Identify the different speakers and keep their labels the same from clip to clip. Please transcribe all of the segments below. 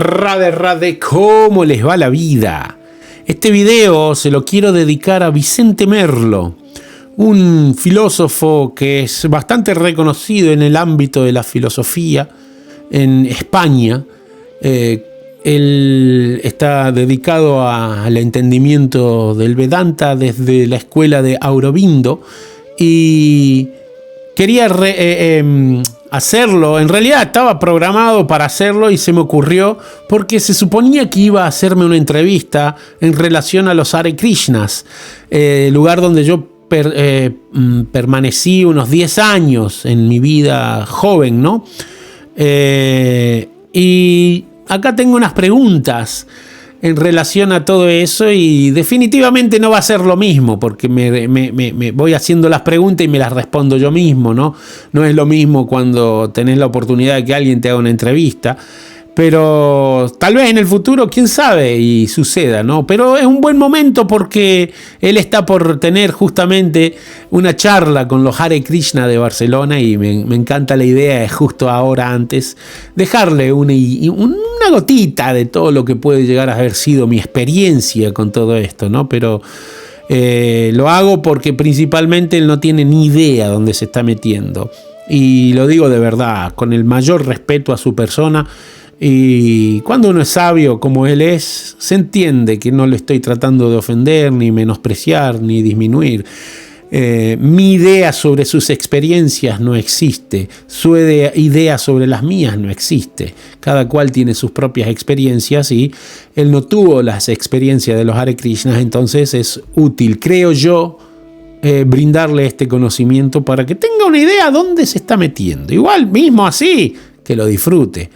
Speaker 1: Rade, ¿cómo les va la vida? Este video se lo quiero dedicar a Vicente Merlo, un filósofo que es bastante reconocido en el ámbito de la filosofía en España. Él está dedicado al entendimiento del Vedanta desde la escuela de Aurobindo y quería hacerlo. En realidad estaba programado para hacerlo y se me ocurrió porque se suponía que iba a hacerme una entrevista en relación a los Hare Krishnas, lugar donde yo permanecí unos 10 años en mi vida joven, ¿no? Y acá tengo unas preguntas en relación a todo eso y definitivamente no va a ser lo mismo porque me voy haciendo las preguntas y me las respondo yo mismo, ¿no? No es lo mismo cuando tenés la oportunidad de que alguien te haga una entrevista, pero tal vez en el futuro, quién sabe, y suceda, ¿no? Pero es un buen momento porque él está por tener justamente una charla con los Hare Krishna de Barcelona y me encanta la idea de justo ahora antes dejarle una gotita de todo lo que puede llegar a haber sido mi experiencia con todo esto, ¿no? Pero lo hago porque principalmente él no tiene ni idea dónde se está metiendo. Y lo digo de verdad, con el mayor respeto a su persona. Y cuando uno es sabio como él es, se entiende que no le estoy tratando de ofender, ni menospreciar, ni disminuir. Mi idea sobre sus experiencias no existe. Su idea sobre las mías no existe. Cada cual tiene sus propias experiencias y él no tuvo las experiencias de los Hare Krishnas, entonces es útil, creo yo, brindarle este conocimiento para que tenga una idea dónde se está metiendo. Igual mismo así, que lo disfrute.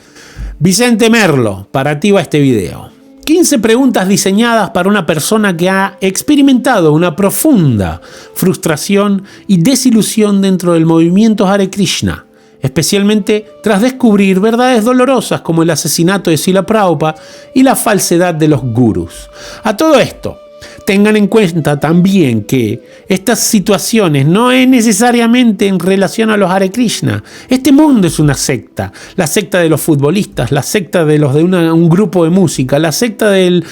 Speaker 1: Vicente Merlo, para ti va este video. 15 preguntas diseñadas para una persona que ha experimentado una profunda frustración y desilusión dentro del movimiento Hare Krishna, especialmente tras descubrir verdades dolorosas como el asesinato de Srila Prabhupada y la falsedad de los gurús. A todo esto, tengan en cuenta también que estas situaciones no es necesariamente en relación a los Hare Krishna. Este mundo es una secta. La secta de los futbolistas, la secta de los de un grupo de música, la secta del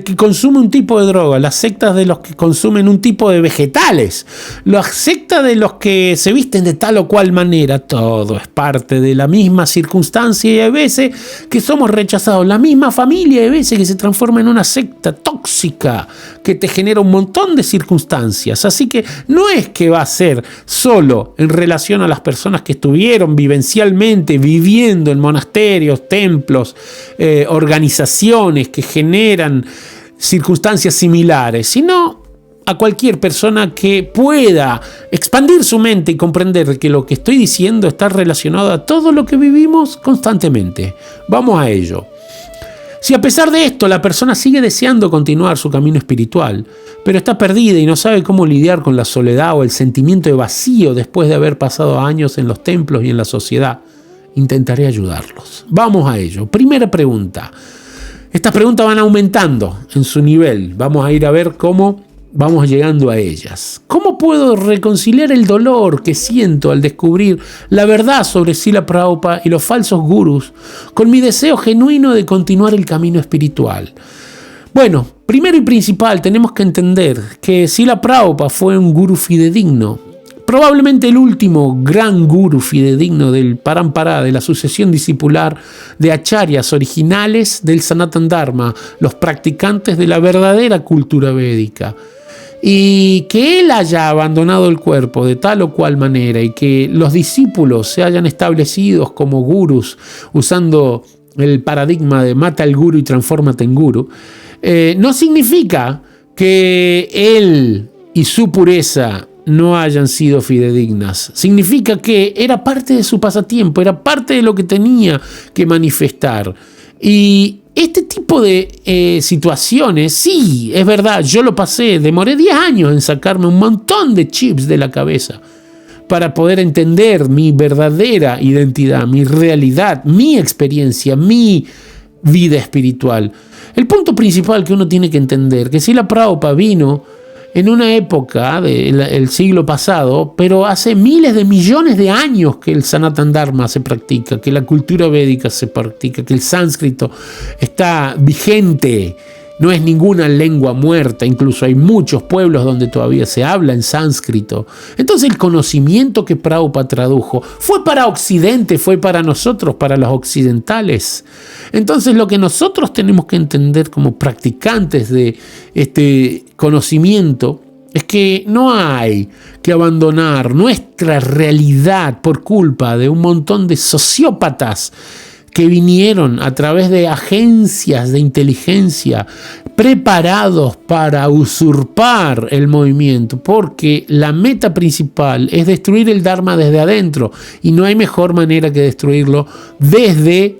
Speaker 1: que consume un tipo de droga, las sectas de los que consumen un tipo de vegetales, la secta de los que se visten de tal o cual manera. Todo es parte de la misma circunstancia y hay veces que somos rechazados. La misma familia hay veces que se transforma en una secta tóxica que te genera un montón de circunstancias. Así que no es que va a ser solo en relación a las personas que estuvieron vivencialmente viviendo en monasterios, templos, organizaciones que generan circunstancias similares, sino a cualquier persona que pueda expandir su mente y comprender que lo que estoy diciendo está relacionado a todo lo que vivimos constantemente. Vamos a ello. Si a pesar de esto la persona sigue deseando continuar su camino espiritual, pero está perdida y no sabe cómo lidiar con la soledad o el sentimiento de vacío después de haber pasado años en los templos y en la sociedad, intentaré ayudarlos. Vamos a ello. Primera pregunta. Estas preguntas van aumentando en su nivel. Vamos a ir a ver cómo vamos llegando a ellas. ¿Cómo puedo reconciliar el dolor que siento al descubrir la verdad sobre Srila Prabhupada y los falsos gurús con mi deseo genuino de continuar el camino espiritual? Bueno, primero y principal tenemos que entender que Srila Prabhupada fue un gurú fidedigno, probablemente el último gran gurú fidedigno del Parampara, de la sucesión discipular de acharyas originales del Sanatana Dharma, los practicantes de la verdadera cultura védica. Y que él haya abandonado el cuerpo de tal o cual manera y que los discípulos se hayan establecido como gurús usando el paradigma de mata al gurú y transfórmate en gurú, no significa que él y su pureza no hayan sido fidedignas. Significa que era parte de su pasatiempo, era parte de lo que tenía que manifestar. Y este tipo de situaciones, sí, es verdad, yo lo pasé, demoré 10 años en sacarme un montón de chips de la cabeza para poder entender mi verdadera identidad, mi realidad, mi experiencia, mi vida espiritual. El punto principal que uno tiene que entender, que Srila Prabhupada vino en una época del siglo pasado, pero hace miles de millones de años que el Sanatana Dharma se practica, que la cultura védica se practica, que el sánscrito está vigente. No es ninguna lengua muerta, incluso hay muchos pueblos donde todavía se habla en sánscrito. Entonces el conocimiento que Prabhupada tradujo fue para Occidente, fue para nosotros, para los occidentales. Entonces lo que nosotros tenemos que entender como practicantes de este conocimiento es que no hay que abandonar nuestra realidad por culpa de un montón de sociópatas que vinieron a través de agencias de inteligencia preparados para usurpar el movimiento, porque la meta principal es destruir el Dharma desde adentro, y no hay mejor manera que destruirlo desde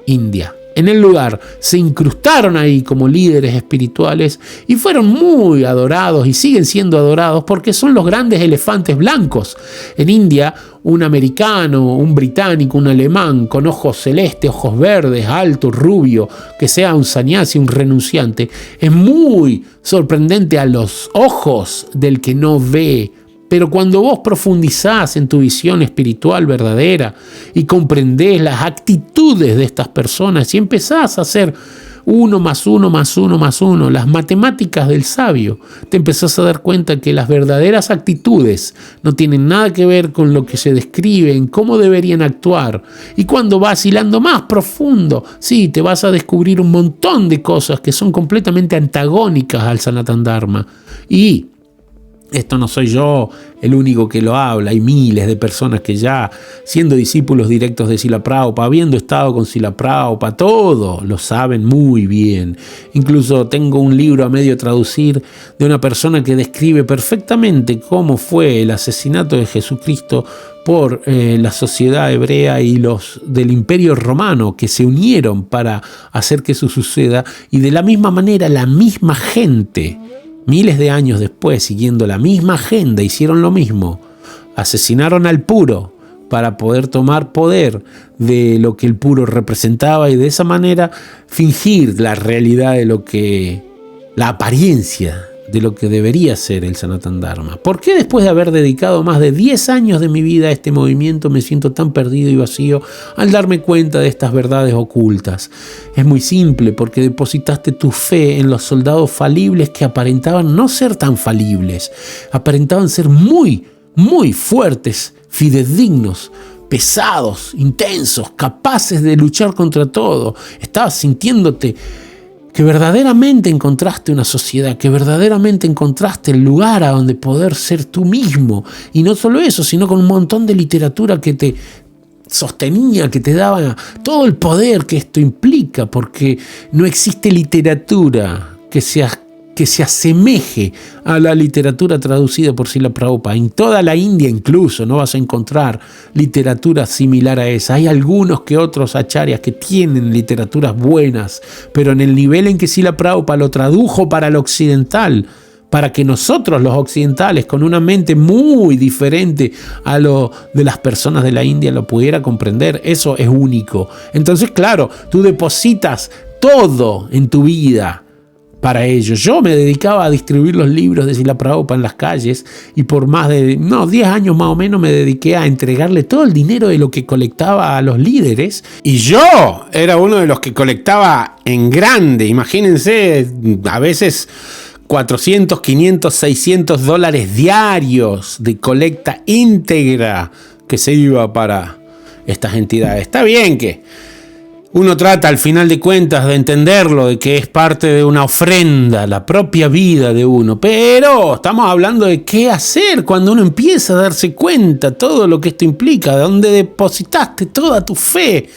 Speaker 1: India. En el lugar se incrustaron ahí como líderes espirituales y fueron muy adorados y siguen siendo adorados porque son los grandes elefantes blancos. En India, un americano, un británico, un alemán con ojos celestes, ojos verdes, alto, rubio, que sea un sannyasi, un renunciante, es muy sorprendente a los ojos del que no ve. Pero cuando vos profundizás en tu visión espiritual verdadera y comprendés las actitudes de estas personas y empezás a hacer 1 más 1 más 1 más 1, las matemáticas del sabio, te empezás a dar cuenta que las verdaderas actitudes no tienen nada que ver con lo que se describe en cómo deberían actuar. Y cuando vas hilando más profundo, sí, te vas a descubrir un montón de cosas que son completamente antagónicas al Sanatana Dharma. Y esto no soy yo el único que lo habla, hay miles de personas que ya, siendo discípulos directos de Srila Prabhupada, habiendo estado con Srila Prabhupada, todo lo saben muy bien. Incluso tengo un libro a medio traducir de una persona que describe perfectamente cómo fue el asesinato de Jesucristo por la sociedad hebrea y los del Imperio Romano, que se unieron para hacer que eso suceda, y de la misma manera la misma gente, miles de años después, siguiendo la misma agenda, hicieron lo mismo. Asesinaron al puro para poder tomar poder de lo que el puro representaba y de esa manera fingir la realidad de lo que, la apariencia de lo que debería ser el Sanatana Dharma. ¿Por qué después de haber dedicado más de 10 años de mi vida a este movimiento me siento tan perdido y vacío al darme cuenta de estas verdades ocultas? Es muy simple, porque depositaste tu fe en los soldados falibles que aparentaban no ser tan falibles, aparentaban ser muy, muy fuertes, fidedignos, pesados, intensos, capaces de luchar contra todo. Estabas sintiéndote que verdaderamente encontraste una sociedad, que verdaderamente encontraste el lugar a donde poder ser tú mismo. Y no solo eso, sino con un montón de literatura que te sostenía, que te daba todo el poder que esto implica, porque no existe literatura que se asemeje a la literatura traducida por Srila Prabhupada. En toda la India incluso no vas a encontrar literatura similar a esa. Hay algunos que otros acharyas que tienen literaturas buenas, pero en el nivel en que Srila Prabhupada lo tradujo para el occidental, para que nosotros los occidentales, con una mente muy diferente a lo de las personas de la India, lo pudiera comprender, eso es único. Entonces, claro, tú depositas todo en tu vida para ello. Yo me dedicaba a distribuir los libros de Srila Prabhupada en las calles y por más de 10 años más o menos me dediqué a entregarle todo el dinero de lo que colectaba a los líderes, y yo era uno de los que colectaba en grande. Imagínense, a veces 400, 500, 600 dólares diarios de colecta íntegra que se iba para estas entidades. Está bien que uno trata al final de cuentas de entenderlo, de que es parte de una ofrenda, la propia vida de uno, pero estamos hablando de qué hacer cuando uno empieza a darse cuenta todo lo que esto implica, de dónde depositaste toda tu fe,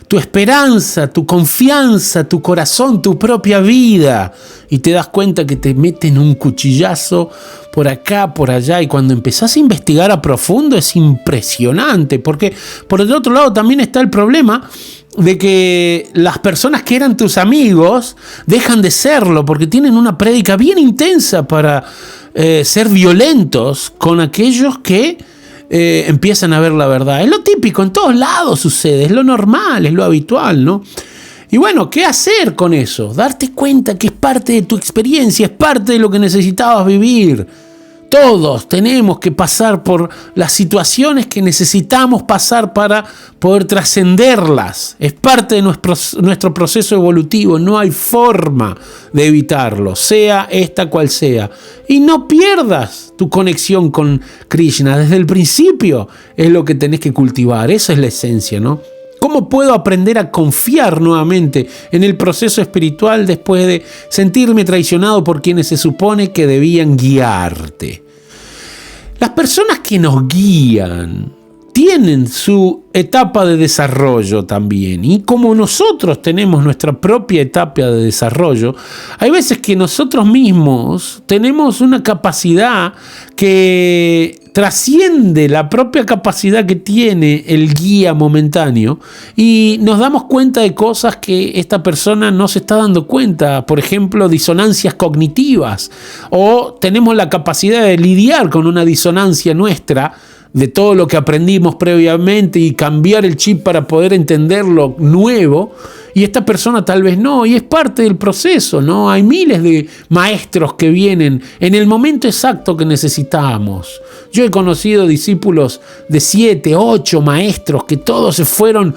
Speaker 1: tu esperanza, tu confianza, tu corazón, tu propia vida, y te das cuenta que te meten un cuchillazo por acá, por allá, y cuando empezás a investigar a profundo es impresionante, porque por el otro lado también está el problema de que las personas que eran tus amigos dejan de serlo porque tienen una prédica bien intensa para ser violentos con aquellos que empiezan a ver la verdad. Es lo típico, en todos lados sucede, es lo normal, es lo habitual, ¿no? Y bueno, ¿qué hacer con eso? Darte cuenta que es parte de tu experiencia, es parte de lo que necesitabas vivir. Todos tenemos que pasar por las situaciones que necesitamos pasar para poder trascenderlas. Es parte de nuestro proceso evolutivo. No hay forma de evitarlo, sea esta cual sea. Y no pierdas tu conexión con Krishna. Desde el principio es lo que tenés que cultivar. Esa es la esencia, ¿no? ¿Cómo puedo aprender a confiar nuevamente en el proceso espiritual después de sentirme traicionado por quienes se supone que debían guiarte? Las personas que nos guían tienen su etapa de desarrollo también. Y como nosotros tenemos nuestra propia etapa de desarrollo, hay veces que nosotros mismos tenemos una capacidad que trasciende la propia capacidad que tiene el guía momentáneo y nos damos cuenta de cosas que esta persona no se está dando cuenta. Por ejemplo, disonancias cognitivas, o tenemos la capacidad de lidiar con una disonancia nuestra de todo lo que aprendimos previamente y cambiar el chip para poder entender lo nuevo, y esta persona tal vez no, y es parte del proceso, ¿no? Hay miles de maestros que vienen en el momento exacto que necesitamos. Yo he conocido discípulos de 7, 8 maestros que todos se fueron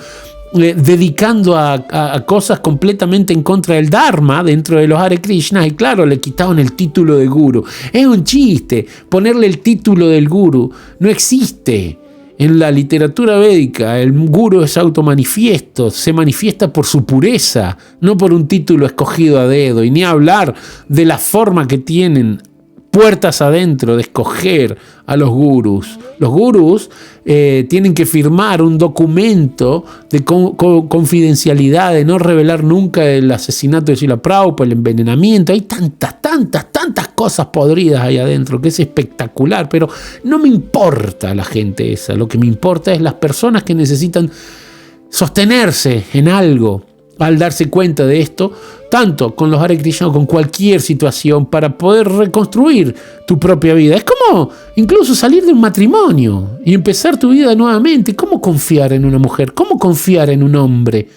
Speaker 1: dedicando a cosas completamente en contra del Dharma dentro de los Hare Krishna, y claro, le quitaron el título de guru. Es un chiste ponerle el título del guru. No existe. En la literatura védica, el guru es automanifiesto, se manifiesta por su pureza, no por un título escogido a dedo, y ni hablar de la forma que tienen puertas adentro de escoger a los gurús. Los gurús tienen que firmar un documento de confidencialidad, de no revelar nunca el asesinato de Srila Prabhupada, el envenenamiento. Hay tantas cosas podridas ahí adentro que es espectacular, pero no me importa la gente esa. Lo que me importa es las personas que necesitan sostenerse en algo al darse cuenta de esto, tanto con los Hare Krishna o con cualquier situación, para poder reconstruir tu propia vida. Es como incluso salir de un matrimonio y empezar tu vida nuevamente. ¿Cómo confiar en una mujer? ¿Cómo confiar en un hombre?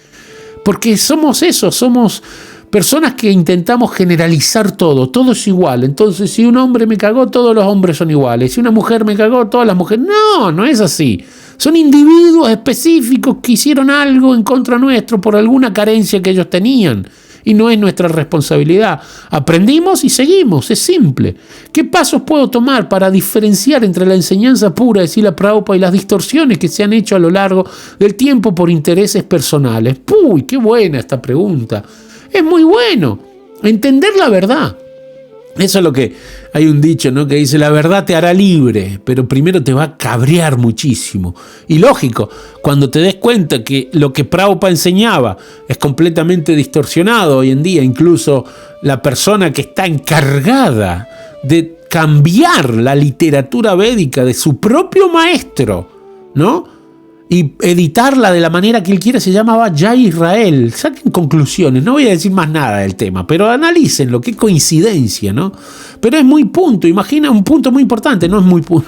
Speaker 1: Porque somos eso, somos personas que intentamos generalizar todo es igual. Entonces, si un hombre me cagó, todos los hombres son iguales. Si una mujer me cagó, todas las mujeres. No es así. Son individuos específicos que hicieron algo en contra nuestro por alguna carencia que ellos tenían. Y no es nuestra responsabilidad. Aprendimos y seguimos, es simple. ¿Qué pasos puedo tomar para diferenciar entre la enseñanza pura de Srila Prabhupada y las distorsiones que se han hecho a lo largo del tiempo por intereses personales? ¡Uy, qué buena esta pregunta! Es muy bueno entender la verdad. Eso es lo que hay un dicho, ¿no? Que dice: la verdad te hará libre, pero primero te va a cabrear muchísimo. Y lógico, cuando te des cuenta que lo que Prabhupada enseñaba es completamente distorsionado hoy en día, incluso la persona que está encargada de cambiar la literatura védica de su propio maestro, ¿no?, y editarla de la manera que él quiere, se llamaba Jai Israel. Saquen conclusiones, no voy a decir más nada del tema, pero analícenlo, qué coincidencia, ¿no? Pero es muy punto, imagina, un punto muy importante, no es muy punto,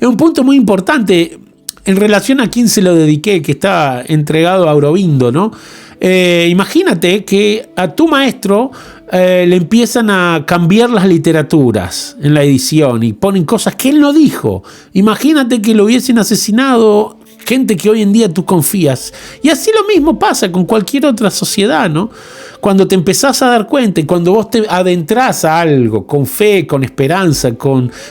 Speaker 1: es un punto muy importante en relación a quién se lo dediqué, que está entregado a Aurobindo, ¿no? Imagínate que a tu maestro le empiezan a cambiar las literaturas en la edición y ponen cosas que él no dijo. Imagínate que lo hubiesen asesinado gente que hoy en día tú confías. Y así lo mismo pasa con cualquier otra sociedad, ¿no? Cuando te empezás a dar cuenta y cuando vos te adentrás a algo con fe, con esperanza,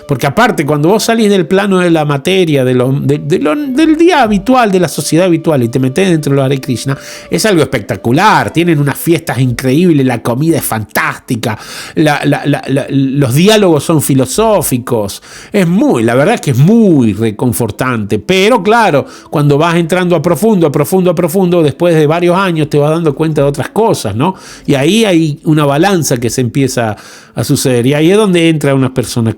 Speaker 1: porque aparte cuando vos salís del plano de la materia, del día habitual, de la sociedad habitual, y te metés dentro de los Hare Krishna, es algo espectacular. Tienen unas fiestas increíbles, la comida es fantástica, los diálogos son filosóficos, la verdad es que es muy reconfortante. Pero claro, cuando vas entrando a profundo, después de varios años te vas dando cuenta de otras cosas, ¿no? Y ahí hay una balanza que se empieza a suceder. Y ahí es donde entra una persona.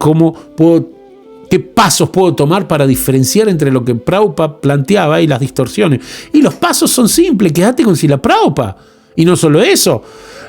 Speaker 1: ¿Qué pasos puedo tomar para diferenciar entre lo que Prabhupada planteaba y las distorsiones? Y los pasos son simples. Quédate con Srila Prabhupada. Y no solo eso.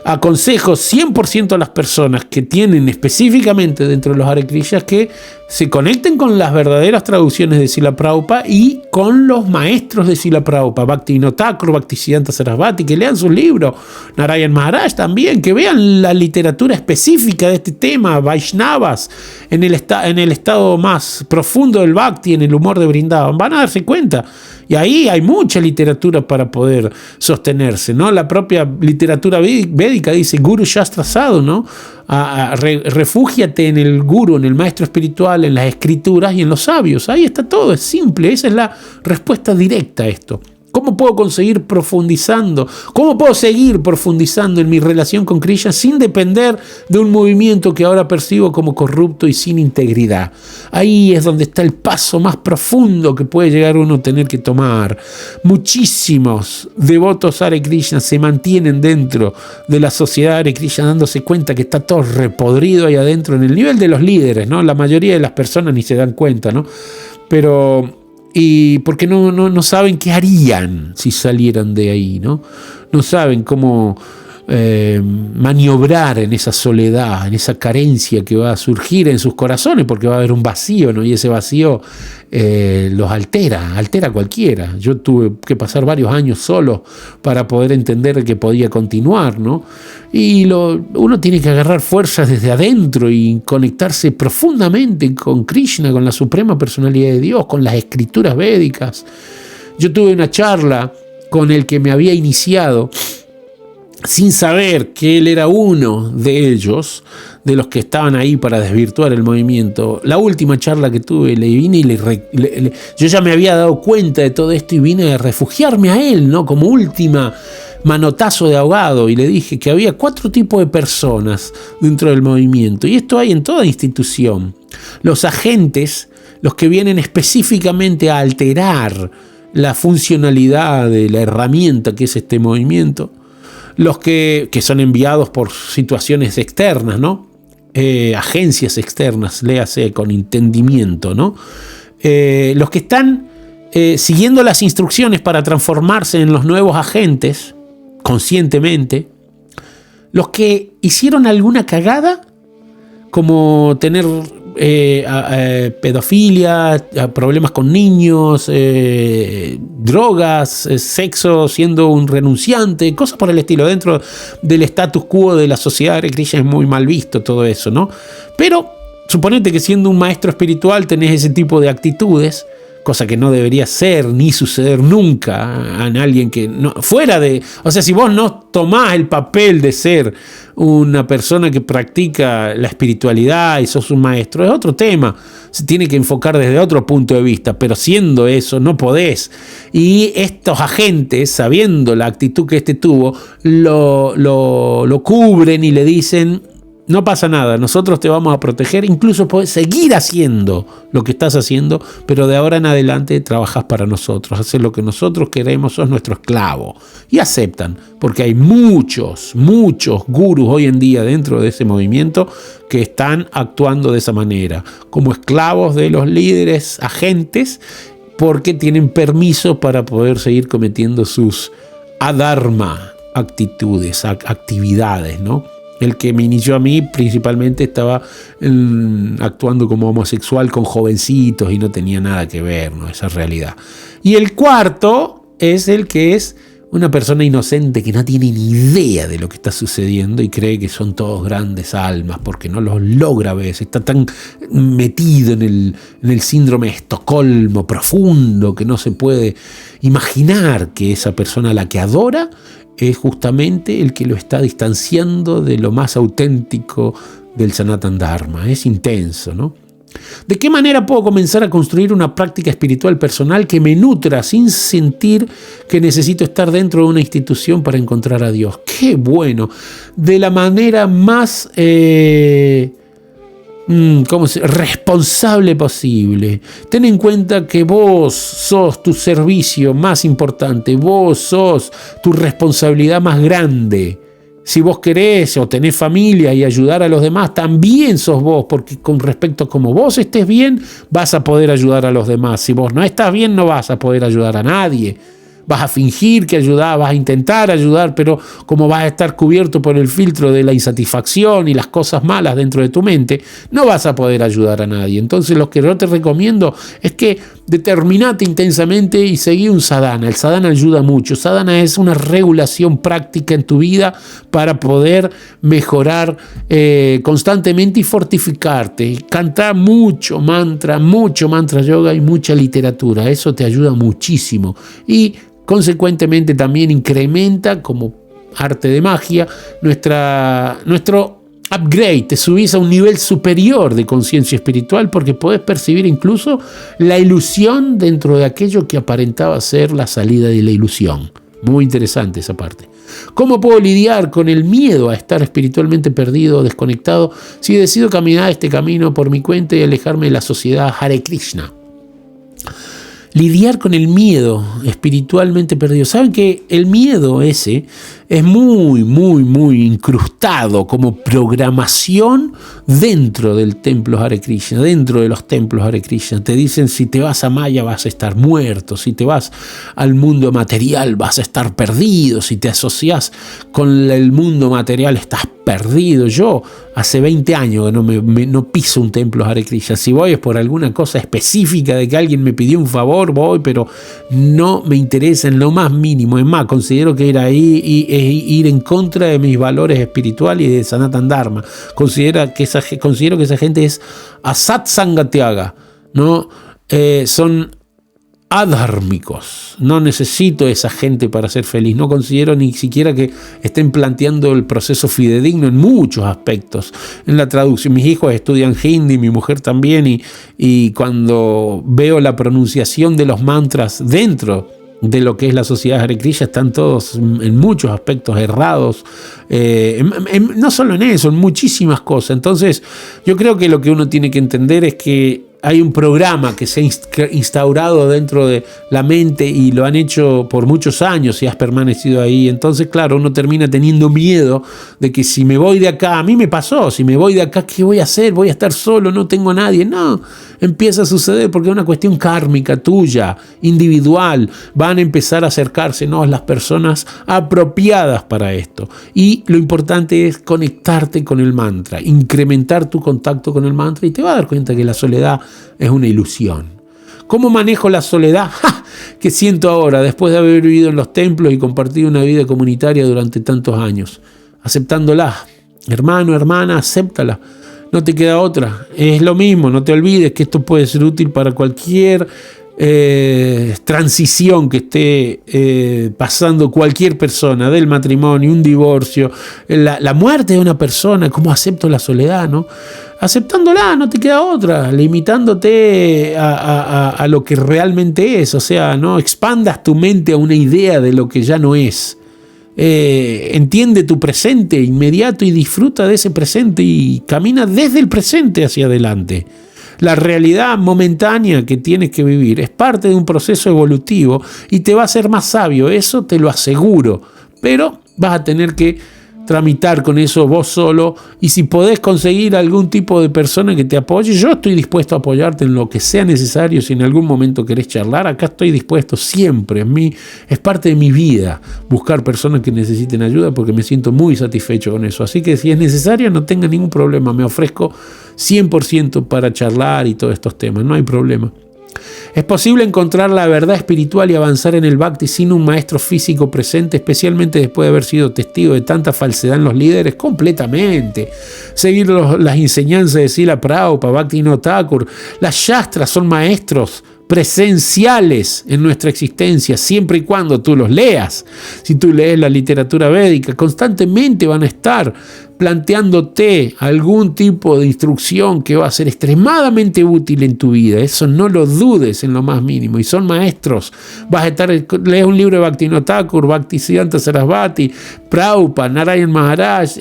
Speaker 1: aconsejo 100% a las personas que tienen específicamente dentro de los Hare Krishnas que se conecten con las verdaderas traducciones de Srila Prabhupada y con los maestros de Srila Prabhupada, Bhaktivinoda Thakur, Bhaktisiddhanta Sarasvati, que lean sus libros, Narayan Maharaj también, que vean la literatura específica de este tema, Vaishnavas, en el estado más profundo del Bhakti, en el humor de Vrindavan, van a darse cuenta. Y ahí hay mucha literatura para poder sostenerse, ¿no? La propia literatura védica dice Guru Shastra Sadhu, ¿no? Refúgiate en el Guru, en el maestro espiritual, en las escrituras y en los sabios. Ahí está todo, es simple, esa es la respuesta directa a esto. ¿Cómo puedo conseguir profundizando? ¿Cómo puedo seguir profundizando en mi relación con Krishna sin depender de un movimiento que ahora percibo como corrupto y sin integridad? Ahí es donde está el paso más profundo que puede llegar uno a tener que tomar. Muchísimos devotos Hare Krishna se mantienen dentro de la sociedad Hare Krishna dándose cuenta que está todo repodrido ahí adentro en el nivel de los líderes, ¿no? La mayoría de las personas ni se dan cuenta, ¿no? Y porque no saben qué harían si salieran de ahí, ¿no? No saben cómo maniobrar en esa soledad, en esa carencia que va a surgir en sus corazones, porque va a haber un vacío, ¿no? Y ese vacío los altera a cualquiera. Yo tuve que pasar varios años solo para poder entender que podía continuar, ¿no? Y uno tiene que agarrar fuerzas desde adentro y conectarse profundamente con Krishna, con la suprema personalidad de Dios, con las escrituras védicas. Yo tuve una charla con el que me había iniciado sin saber que él era uno de ellos, de los que estaban ahí para desvirtuar el movimiento. La última charla que tuve, le vine y yo ya me había dado cuenta de todo esto y vine a refugiarme a él, ¿no? Como última manotazo de ahogado, y le dije que había 4 tipos de personas dentro del movimiento, y esto hay en toda institución. Los agentes, los que vienen específicamente a alterar la funcionalidad de la herramienta que es este movimiento, los que son enviados por situaciones externas, ¿no? Agencias externas, léase con entendimiento, ¿no? Los que están siguiendo las instrucciones para transformarse en los nuevos agentes, conscientemente. Los que hicieron alguna cagada, como tener pedofilia, problemas con niños, drogas, sexo siendo un renunciante, cosas por el estilo. Dentro del status quo de la sociedad Hare Krishna es muy mal visto todo eso, ¿no? Pero suponete que siendo un maestro espiritual tenés ese tipo de actitudes, cosa que no debería ser ni suceder nunca en alguien que no, fuera de... O sea, si vos no tomás el papel de ser una persona que practica la espiritualidad y sos un maestro, es otro tema. Se tiene que enfocar desde otro punto de vista, pero siendo eso no podés. Y estos agentes, sabiendo la actitud que este tuvo, lo cubren y le dicen: no pasa nada, nosotros te vamos a proteger, incluso podés seguir haciendo lo que estás haciendo, pero de ahora en adelante trabajás para nosotros, haces lo que nosotros queremos, sos nuestro esclavo. Y aceptan, porque hay muchos gurús hoy en día dentro de ese movimiento que están actuando de esa manera, como esclavos de los líderes agentes, porque tienen permiso para poder seguir cometiendo sus adharma actitudes, actividades, ¿no? El que me inició a mí principalmente estaba actuando como homosexual con jovencitos y no tenía nada que ver, ¿no? Esa realidad. Y el cuarto es el que es una persona inocente que no tiene ni idea de lo que está sucediendo y cree que son todos grandes almas porque no los logra ver. Está tan metido en el síndrome de Estocolmo profundo que no se puede imaginar que esa persona a la que adora es justamente el que lo está distanciando de lo más auténtico del Sanatan Dharma. Es intenso, ¿no? ¿De qué manera puedo comenzar a construir una práctica espiritual personal que me nutra sin sentir que necesito estar dentro de una institución para encontrar a Dios? ¡Qué bueno! De la manera más responsable posible. Ten en cuenta que vos sos tu servicio más importante, vos sos tu responsabilidad más grande. Si vos querés o tenés familia y ayudar a los demás, también sos vos, porque con respecto a cómo vos estés bien, vas a poder ayudar a los demás. Si vos no estás bien, no vas a poder ayudar a nadie. vas a fingir que ayudás, vas a intentar ayudar, pero como vas a estar cubierto por el filtro de la insatisfacción y las cosas malas dentro de tu mente, no vas a poder ayudar a nadie. Entonces lo que yo te recomiendo es que determinate intensamente y seguí un sadhana. El sadhana ayuda mucho. Sadhana es una regulación práctica en tu vida para poder mejorar constantemente y fortificarte. Cantar mucho mantra yoga y mucha literatura. Eso te ayuda muchísimo. Y consecuentemente también incrementa, como arte de magia, nuestro upgrade, te subís a un nivel superior de conciencia espiritual porque podés percibir incluso la ilusión dentro de aquello que aparentaba ser la salida de la ilusión. Muy interesante esa parte. ¿Cómo puedo lidiar con el miedo a estar espiritualmente perdido o desconectado si decido caminar este camino por mi cuenta y alejarme de la sociedad Hare Krishna? Lidiar con el miedo espiritualmente perdido. ¿Saben que el miedo ese es muy incrustado como programación dentro del templo Hare Krishna, dentro de los templos Hare Krishna? Te dicen, si te vas a Maya vas a estar muerto, si te vas al mundo material vas a estar perdido, si te asocias con el mundo material estás perdido. Yo hace 20 años que no piso un templo Hare Krishna. Si voy es por alguna cosa específica de que alguien me pidió un favor, voy, pero no me interesa en lo más mínimo. Es más, considero que ir ahí es ir en contra de mis valores espirituales y de Sanatana Dharma. Considero que esa gente es asat sangatyaga, ¿no? Son adhármicos. No necesito esa gente para ser feliz. No considero ni siquiera que estén planteando el proceso fidedigno en muchos aspectos. En la traducción, mis hijos estudian hindi, mi mujer también, y cuando veo la pronunciación de los mantras dentro de lo que es la sociedad Hare Krishna, están todos en muchos aspectos errados, no solo en eso, en muchísimas cosas. Entonces yo creo que lo que uno tiene que entender es que hay un programa que se ha instaurado dentro de la mente y lo han hecho por muchos años y has permanecido ahí. Entonces, claro, uno termina teniendo miedo de que si me voy de acá, a mí me pasó, si me voy de acá, ¿qué voy a hacer? ¿Voy a estar solo? ¿No tengo a nadie? No, empieza a suceder porque es una cuestión kármica tuya, individual. Van a empezar a acercarse, ¿no?, las personas apropiadas para esto. Y lo importante es conectarte con el mantra, incrementar tu contacto con el mantra y te vas a dar cuenta que la soledad es una ilusión. ¿Cómo manejo la soledad? ¿Qué siento ahora después de haber vivido en los templos y compartido una vida comunitaria durante tantos años? Aceptándola. Hermano, hermana, acéptala. No te queda otra. Es lo mismo, no te olvides que esto puede ser útil para cualquier transición que esté pasando cualquier persona, del matrimonio, un divorcio, la muerte de una persona. ¿Cómo acepto la soledad, no? Aceptándola, no te queda otra, limitándote a lo que realmente es. O sea, no expandas tu mente a una idea de lo que ya no es. Entiende tu presente inmediato y disfruta de ese presente y camina desde el presente hacia adelante. La realidad momentánea que tienes que vivir es parte de un proceso evolutivo y te va a hacer más sabio, eso te lo aseguro, pero vas a tener que tramitar con eso vos solo, y si podés conseguir algún tipo de persona que te apoye, yo estoy dispuesto a apoyarte en lo que sea necesario. Si en algún momento querés charlar, acá estoy dispuesto siempre. Es parte de mi vida buscar personas que necesiten ayuda porque me siento muy satisfecho con eso. Así que si es necesario, no tenga ningún problema, me ofrezco 100% para charlar y todos estos temas, no hay problema. ¿Es posible encontrar la verdad espiritual y avanzar en el bhakti sin un maestro físico presente, especialmente después de haber sido testigo de tanta falsedad en los líderes? Completamente. Seguir las enseñanzas de Srila Prabhupada, Bhaktivinoda Thakur. Las Shastras son maestros presenciales en nuestra existencia, siempre y cuando tú los leas. Si tú lees la literatura védica, constantemente van a estar planteándote algún tipo de instrucción que va a ser extremadamente útil en tu vida. Eso no lo dudes en lo más mínimo. Y son maestros. Vas a estar, lees un libro de Bhaktivinoda Thakur, Bhaktisiddhanta Sarasvati, Prabhupada, Narayan Maharaj,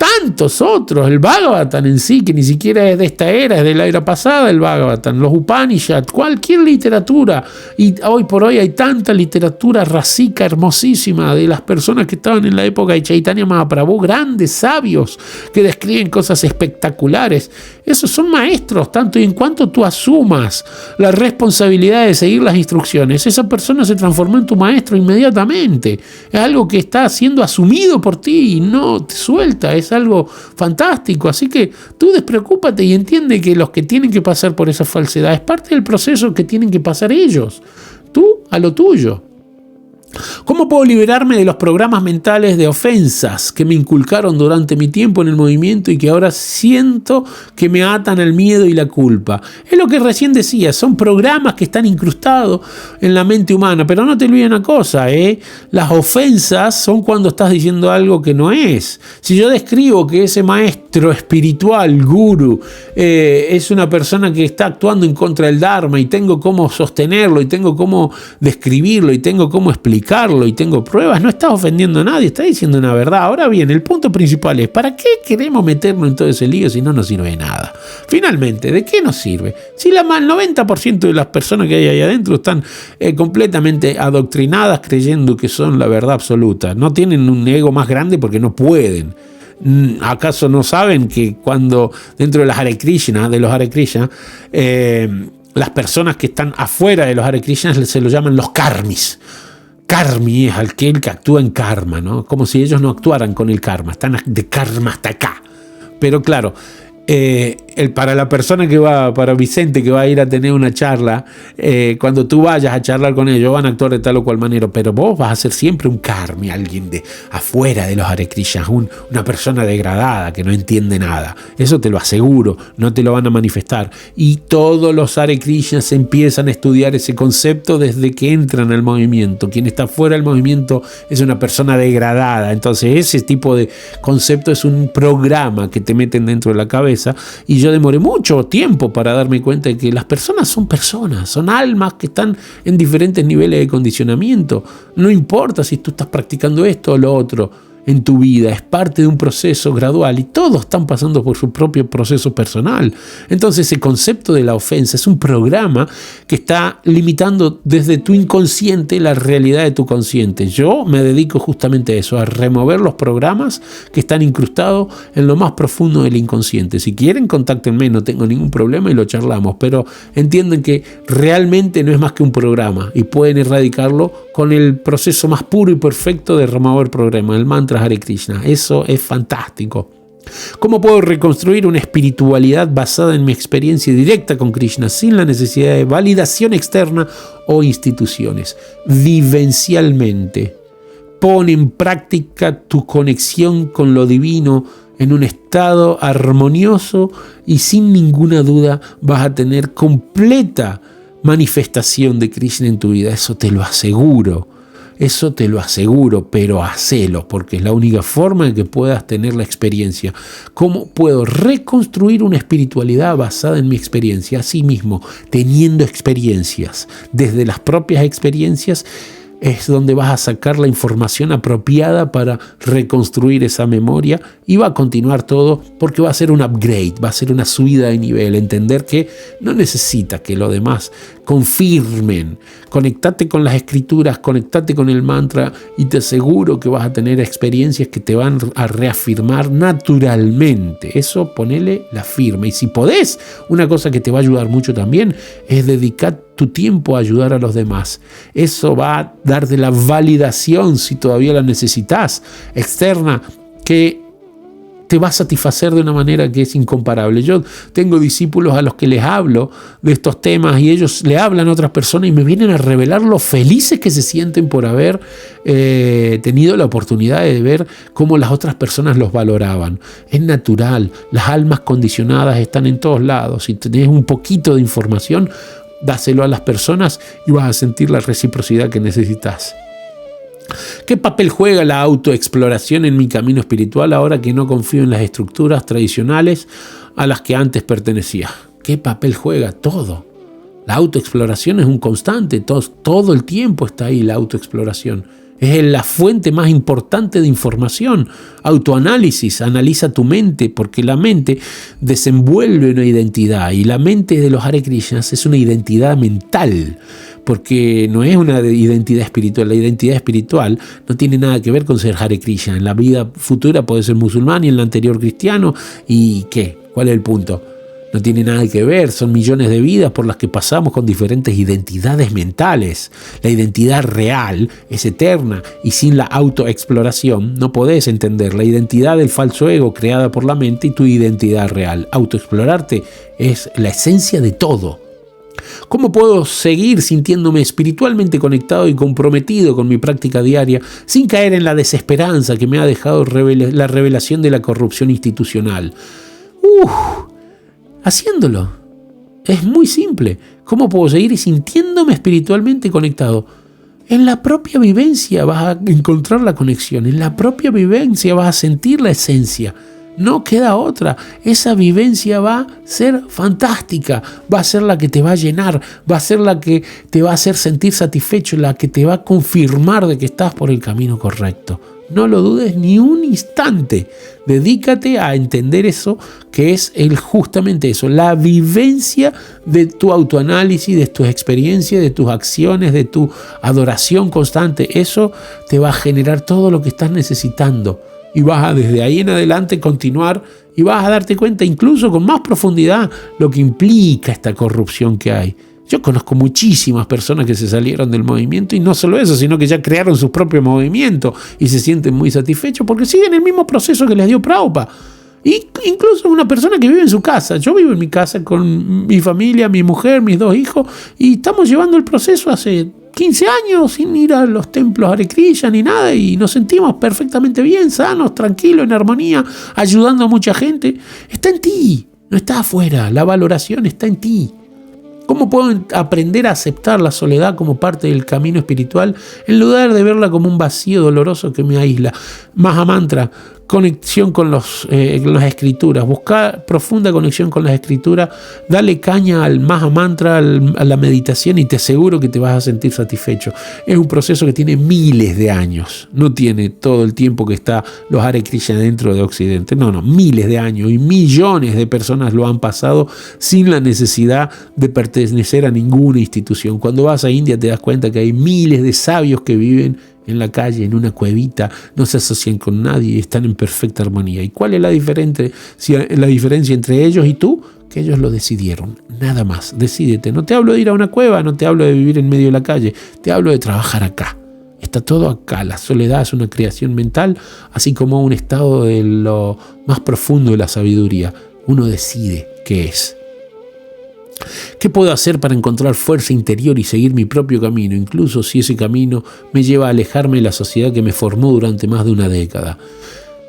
Speaker 1: tantos otros, el Bhagavatam en sí, que ni siquiera es de esta era, es de la era pasada el Bhagavatam, los Upanishads, cualquier literatura, y hoy por hoy hay tanta literatura rasica, hermosísima, de las personas que estaban en la época de Chaitanya Mahaprabhu, grandes sabios que describen cosas espectaculares. Esos son maestros, tanto y en cuanto tú asumas la responsabilidad de seguir las instrucciones, esa persona se transformó en tu maestro inmediatamente. Es algo que está siendo asumido por ti y no te suelta, es algo fantástico. Así que tú despreocúpate y entiende que los que tienen que pasar por esa falsedad es parte del proceso que tienen que pasar ellos. Tú a lo tuyo. ¿Cómo puedo liberarme de los programas mentales de ofensas que me inculcaron durante mi tiempo en el movimiento y que ahora siento que me atan al miedo y la culpa? Es lo que recién decía, son programas que están incrustados en la mente humana, pero no te olvides una cosa, las ofensas son cuando estás diciendo algo que no es. Si yo describo que ese maestro espiritual, guru, es una persona que está actuando en contra del Dharma y tengo cómo sostenerlo y tengo cómo describirlo y tengo cómo explicarlo y tengo pruebas, no estás ofendiendo a nadie, estás diciendo una verdad. Ahora bien, el punto principal es, ¿para qué queremos meternos en todo ese lío si no nos sirve de nada? Finalmente, ¿de qué nos sirve? Si el 90% de las personas que hay ahí adentro están completamente adoctrinadas creyendo que son la verdad absoluta, no tienen un ego más grande porque no pueden. ¿Acaso no saben que cuando dentro de las Hare Krishna, las personas que están afuera de los Hare Krishna se los llaman los karmis? Karmi es aquel que actúa en karma, ¿no? Como si ellos no actuaran con el karma, están de karma hasta acá. Pero claro, para la persona que va, para Vicente que va a ir a tener una charla, cuando tú vayas a charlar con ellos van a actuar de tal o cual manera, pero vos vas a ser siempre un karmi, alguien de afuera de los Hare Krishna, una persona degradada que no entiende nada. Eso te lo aseguro, no te lo van a manifestar. Y todos los Hare Krishnas empiezan a estudiar ese concepto desde que entran al movimiento. Quien está fuera del movimiento es una persona degradada. Entonces ese tipo de concepto es un programa que te meten dentro de la cabeza. Y yo demoré mucho tiempo para darme cuenta de que las personas, son almas que están en diferentes niveles de condicionamiento. No importa si tú estás practicando esto o lo otro en tu vida, es parte de un proceso gradual y todos están pasando por su propio proceso personal. Entonces ese concepto de la ofensa es un programa que está limitando desde tu inconsciente la realidad de tu consciente. Yo me dedico justamente a eso, a remover los programas que están incrustados en lo más profundo del inconsciente. Si quieren, contáctenme, no tengo ningún problema y lo charlamos, pero entienden que realmente no es más que un programa y pueden erradicarlo con el proceso más puro y perfecto de remover programas, el mantra Hare Krishna. Eso es fantástico. ¿Cómo puedo reconstruir una espiritualidad basada en mi experiencia directa con Krishna sin la necesidad de validación externa o instituciones? Vivencialmente. Pon en práctica tu conexión con lo divino en un estado armonioso y sin ninguna duda vas a tener completa manifestación de Krishna en tu vida. Eso te lo aseguro. Pero hacelo, porque es la única forma en que puedas tener la experiencia. ¿Cómo puedo reconstruir una espiritualidad basada en mi experiencia? Así mismo, teniendo experiencias, desde las propias experiencias, es donde vas a sacar la información apropiada para reconstruir esa memoria y va a continuar todo porque va a ser un upgrade, va a ser una subida de nivel, entender que no necesita que los demás confirmen. Conectate con las escrituras, conectate con el mantra y te aseguro que vas a tener experiencias que te van a reafirmar naturalmente. Eso, ponele la firma. Y si podés, una cosa que te va a ayudar mucho también es dedicar tu tiempo a ayudar a los demás. Eso va a darte la validación, si todavía la necesitas, externa, que te va a satisfacer de una manera que es incomparable. Yo tengo discípulos a los que les hablo de estos temas y ellos le hablan a otras personas y me vienen a revelar lo felices que se sienten por haber tenido la oportunidad de ver cómo las otras personas los valoraban. Es natural, las almas condicionadas están en todos lados. Si tenés un poquito de información, dáselo a las personas y vas a sentir la reciprocidad que necesitas. ¿Qué papel juega la autoexploración en mi camino espiritual ahora que no confío en las estructuras tradicionales a las que antes pertenecía? ¿Qué papel juega? Todo. La autoexploración es un constante, todo el tiempo está ahí la autoexploración. Es la fuente más importante de información. Autoanálisis, analiza tu mente, porque la mente desenvuelve una identidad y la mente de los Hare Krishnas es una identidad mental, porque no es una identidad espiritual. La identidad espiritual no tiene nada que ver con ser Hare Krishna. En la vida futura puede ser musulmán y en la anterior cristiano. ¿Y qué? ¿Cuál es el punto? No tiene nada que ver, son millones de vidas por las que pasamos con diferentes identidades mentales. La identidad real es eterna y sin la autoexploración no podés entender la identidad del falso ego creada por la mente y tu identidad real. Autoexplorarte es la esencia de todo. ¿Cómo puedo seguir sintiéndome espiritualmente conectado y comprometido con mi práctica diaria sin caer en la desesperanza que me ha dejado la revelación de la corrupción institucional? Haciéndolo. Es muy simple. ¿Cómo puedo seguir sintiéndome espiritualmente conectado? En la propia vivencia vas a encontrar la conexión. En la propia vivencia vas a sentir la esencia. No queda otra. Esa vivencia va a ser fantástica. Va a ser la que te va a llenar. Va a ser la que te va a hacer sentir satisfecho. La que te va a confirmar de que estás por el camino correcto. No lo dudes ni un instante. Dedícate a entender eso, que es justamente eso, la vivencia de tu autoanálisis, de tus experiencias, de tus acciones, de tu adoración constante. Eso te va a generar todo lo que estás necesitando. Y vas a desde ahí en adelante continuar y vas a darte cuenta incluso con más profundidad lo que implica esta corrupción que hay. Yo conozco muchísimas personas que se salieron del movimiento y no solo eso, sino que ya crearon su propio movimiento y se sienten muy satisfechos porque siguen el mismo proceso que les dio Prabhupada. Y incluso una persona que vive en su casa. Yo vivo en mi casa con mi familia, mi mujer, mis 2 hijos y estamos llevando el proceso hace 15 años sin ir a los templos Hare Krishna ni nada y nos sentimos perfectamente bien, sanos, tranquilos, en armonía, ayudando a mucha gente. Está en ti, no está afuera. La valoración está en ti. ¿Cómo puedo aprender a aceptar la soledad como parte del camino espiritual en lugar de verla como un vacío doloroso que me aísla? Mahamantra, conexión con las escrituras. Busca profunda conexión con las escrituras. Dale caña al Mahamantra, a la meditación y te aseguro que te vas a sentir satisfecho. Es un proceso que tiene miles de años. No tiene todo el tiempo que está los Hare Krishna dentro de Occidente. No, miles de años y millones de personas lo han pasado sin la necesidad de pertenecer a ninguna institución. Cuando vas a India te das cuenta que hay miles de sabios que viven en la calle, en una cuevita, no se asocian con nadie y están en perfecta armonía. ¿Y cuál es la diferencia entre ellos y tú? Que ellos lo decidieron, nada más. Decídete. No te hablo de ir a una cueva, no te hablo de vivir en medio de la calle, te hablo de trabajar acá. Está todo acá. La soledad es una creación mental, así como un estado de lo más profundo de la sabiduría. Uno decide qué es. ¿Qué puedo hacer para encontrar fuerza interior y seguir mi propio camino, incluso si ese camino me lleva a alejarme de la sociedad que me formó durante más de una década?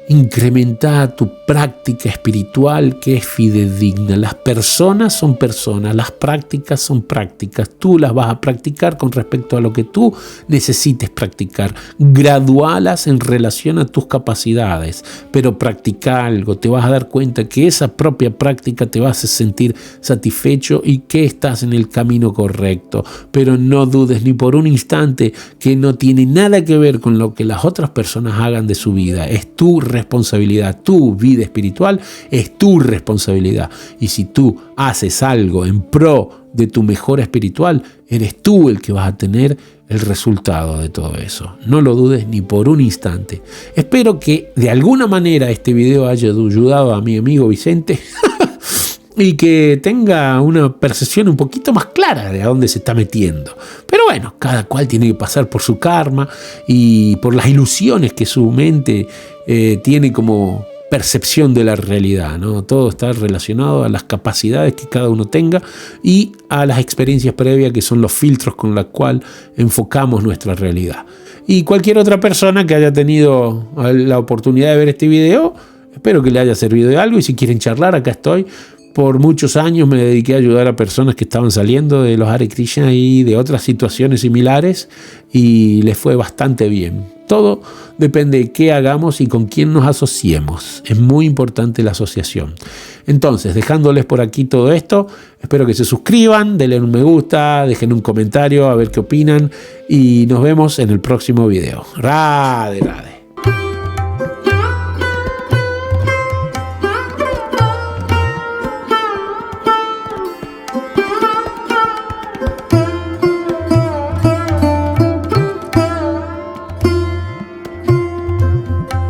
Speaker 1: Incrementa tu práctica espiritual que es fidedigna. Las personas son personas, las prácticas son prácticas. Tú las vas a practicar con respecto a lo que tú necesites practicar. Gradualas en relación a tus capacidades, pero practica algo. Te vas a dar cuenta que esa propia práctica te va a hacer sentir satisfecho y que estás en el camino correcto. Pero no dudes ni por un instante que no tiene nada que ver con lo que las otras personas hagan de su vida. Es tu responsabilidad. Tu vida espiritual es tu responsabilidad. Y si tú haces algo en pro de tu mejora espiritual, eres tú el que vas a tener el resultado de todo eso. No lo dudes ni por un instante. Espero que de alguna manera este video haya ayudado a mi amigo Vicente y que tenga una percepción un poquito más clara de a dónde se está metiendo. Pero bueno, cada cual tiene que pasar por su karma y por las ilusiones que su mente tiene como percepción de la realidad, ¿no? Todo está relacionado a las capacidades que cada uno tenga y a las experiencias previas que son los filtros con los cuales enfocamos nuestra realidad. Y cualquier otra persona que haya tenido la oportunidad de ver este video, espero que le haya servido de algo y si quieren charlar, acá estoy. Por muchos años me dediqué a ayudar a personas que estaban saliendo de los Hare Krishna y de otras situaciones similares y les fue bastante bien. Todo depende de qué hagamos y con quién nos asociemos. Es muy importante la asociación. Entonces, dejándoles por aquí todo esto, espero que se suscriban, denle un me gusta, dejen un comentario a ver qué opinan y nos vemos en el próximo video. Radhe, radhe.